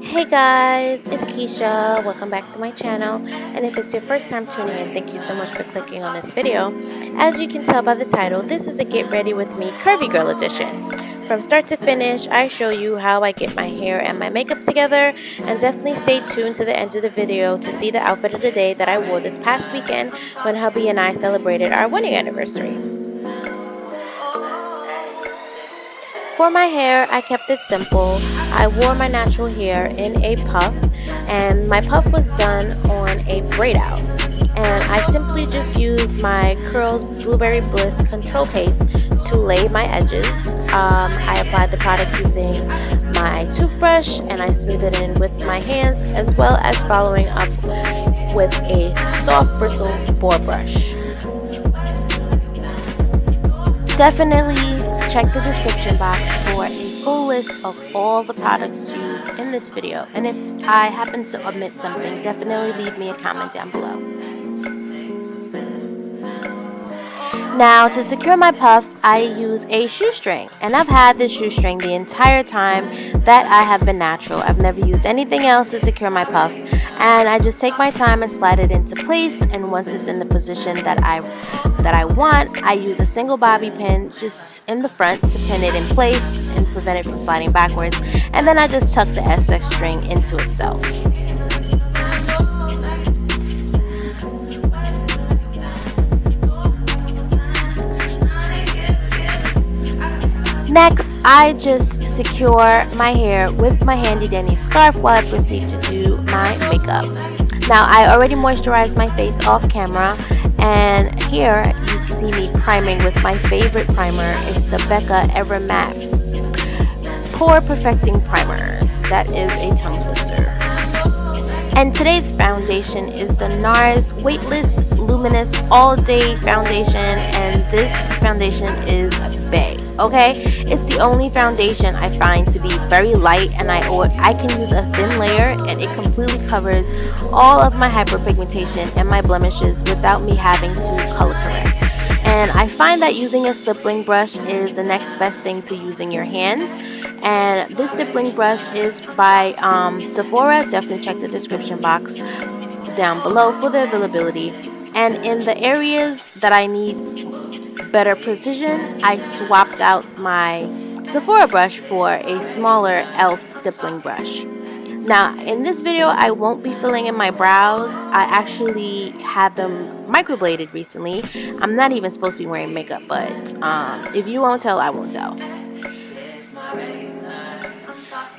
Hey guys, it's Keisha. Welcome back to my channel, and if it's your first time tuning in, thank you so much for clicking on this video. As you can tell by the title, this is a Get Ready With Me Curvy Girl edition. From start to finish, I show you how I get my hair and my makeup together, and definitely stay tuned to the end of the video to see the outfit of the day that I wore this past weekend when hubby and I celebrated our wedding anniversary. For my hair, I kept it simple. I wore my natural hair in a puff, and my puff was done on a braid out. And I simply just used my Curls Blueberry Bliss control paste to lay my edges. I applied the product using my toothbrush, and I smoothed it in with my hands, as well as following up with a soft bristle Pore brush. Definitely check the description box for a full list of all the products used in this video, and if I happen to omit something, definitely leave me a comment down below. Now, to secure my puff, I use a shoestring, and I've had this shoestring the entire time that I have been natural. I've never used anything else to secure my puff, and I just take my time and slide it into place, and once it's in the position that I want, I use a single bobby pin just in the front to pin it in place and prevent it from sliding backwards, and then I just tuck the excess string into itself. Next, I just secure my hair with my handy dandy scarf while I proceed to do my makeup. Now, I already moisturized my face off camera, and here you can see me priming with my favorite primer. It's the Becca Ever Matte Pore Perfecting Primer. That is a tongue twister. And today's foundation is the Nars Weightless Luminous All Day Foundation, and this foundation is bae. Okay, it's the only foundation I find to be very light, and I can use a thin layer and it completely covers all of my hyperpigmentation and my blemishes without me having to color correct. And I find that using a stippling brush is the next best thing to using your hands. And this stippling brush is by Sephora. Definitely check the description box down below for the availability. And in the areas that I need better precision, I swapped out my Sephora brush for a smaller e.l.f. stippling brush. Now, in this video, I won't be filling in my brows. I actually had them microbladed recently. I'm not even supposed to be wearing makeup, but if you won't tell, I won't tell.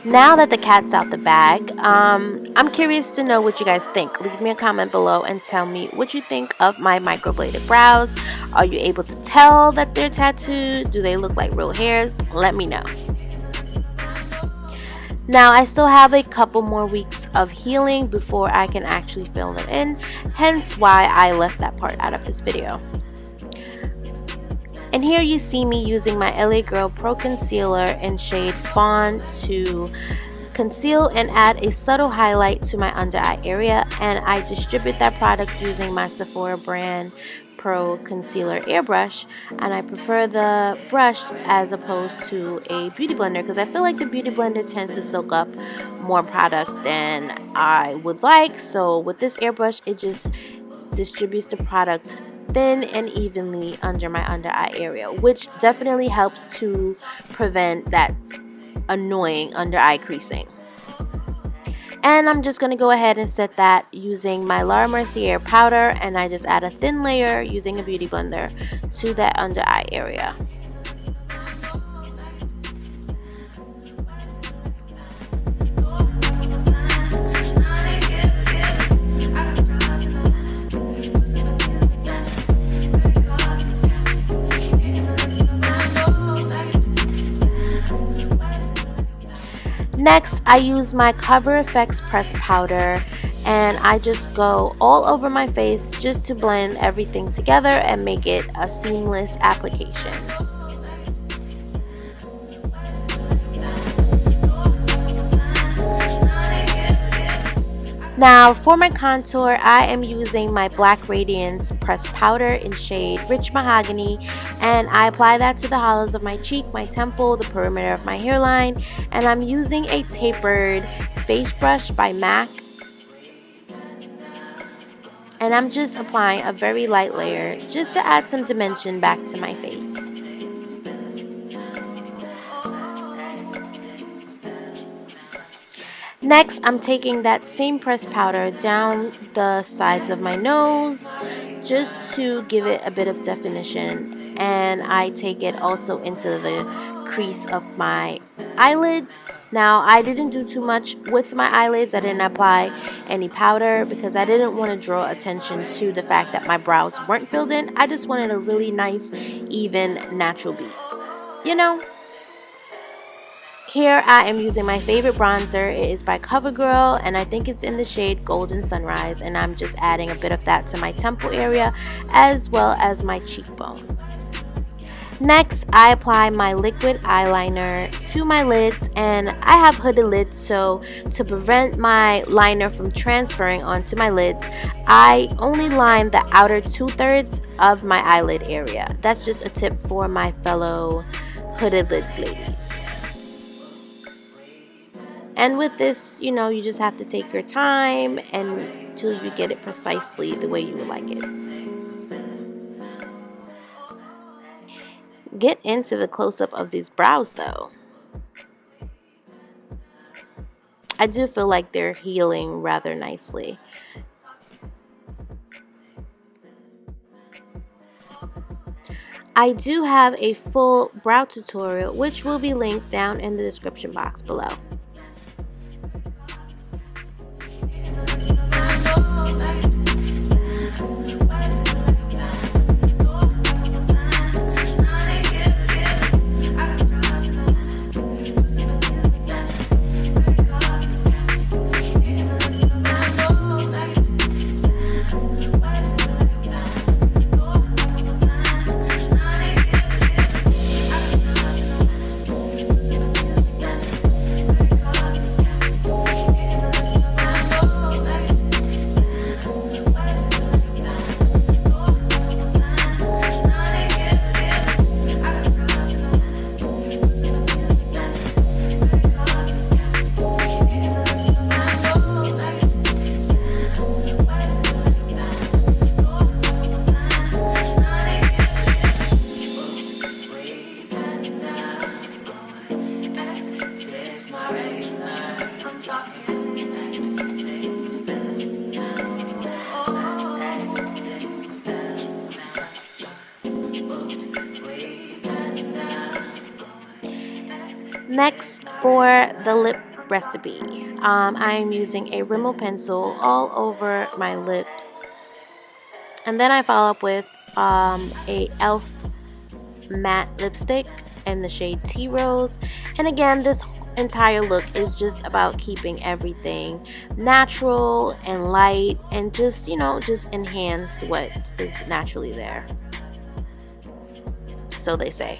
Now that the cat's out the bag, I'm curious to know what you guys think. Leave me a comment below and tell me what you think of my microbladed brows. Are you able to tell that they're tattooed? Do they look like real hairs? Let me know. Now, I still have a couple more weeks of healing before I can actually fill them in, hence why I left that part out of this video. And here you see me using my LA Girl Pro Concealer in shade Fawn to conceal and add a subtle highlight to my under eye area, and I distribute that product using my Sephora brand Pro Concealer Airbrush, and I prefer the brush as opposed to a beauty blender because I feel like the beauty blender tends to soak up more product than I would like. So with this airbrush, it just distributes the product thin and evenly under my under eye area, which definitely helps to prevent that annoying under eye creasing. And I'm just going to go ahead and set that using my Mercier powder, and I just add a thin layer using a beauty blender to that under eye area. Next, I use my Cover FX press powder, and I just go all over my face just to blend everything together and make it a seamless application. Now for my contour, I am using my Black Radiance pressed powder in shade Rich Mahogany, and I apply that to the hollows of my cheek, my temple, the perimeter of my hairline, and I'm using a tapered face brush by MAC. And I'm just applying a very light layer just to add some dimension back to my face. Next, I'm taking that same pressed powder down the sides of my nose just to give it a bit of definition, and I take it also into the crease of my eyelids. Now, I didn't do too much with my eyelids. I didn't apply any powder because I didn't want to draw attention to the fact that my brows weren't filled in. I just wanted a really nice, even, natural beat, you know? Here I am using my favorite bronzer. It is by CoverGirl, and I think it's in the shade Golden Sunrise, and I'm just adding a bit of that to my temple area as well as my cheekbone. Next, I apply my liquid eyeliner to my lids, and I have hooded lids, so to prevent my liner from transferring onto my lids, I only line the outer 2/3 of my eyelid area. That's just a tip for my fellow hooded lid ladies. And with this, you know, you just have to take your time until you get it precisely the way you would like it. Get into the close-up of these brows, though. I do feel like they're healing rather nicely. I do have a full brow tutorial, which will be linked down in the description box below. Next, for the lip recipe, I am using a Rimmel pencil all over my lips, and then I follow up with a e.l.f. matte lipstick in the shade Tea Rose. And again, this entire look is just about keeping everything natural and light, and just, you know, just enhance what is naturally there. So they say.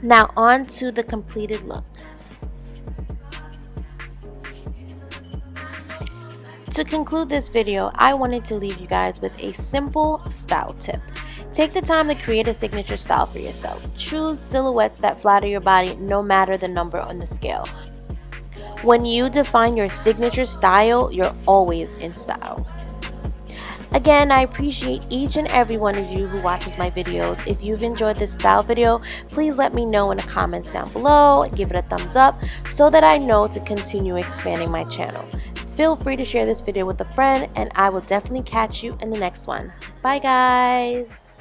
Now on to the completed look. To conclude this video, I wanted to leave you guys with a simple style tip. Take the time to create a signature style for yourself. Choose silhouettes that flatter your body no matter the number on the scale. When you define your signature style, you're always in style. Again, I appreciate each and every one of you who watches my videos. If you've enjoyed this style video, please let me know in the comments down below. Give it a thumbs up so that I know to continue expanding my channel. Feel free to share this video with a friend, and I will definitely catch you in the next one. Bye guys!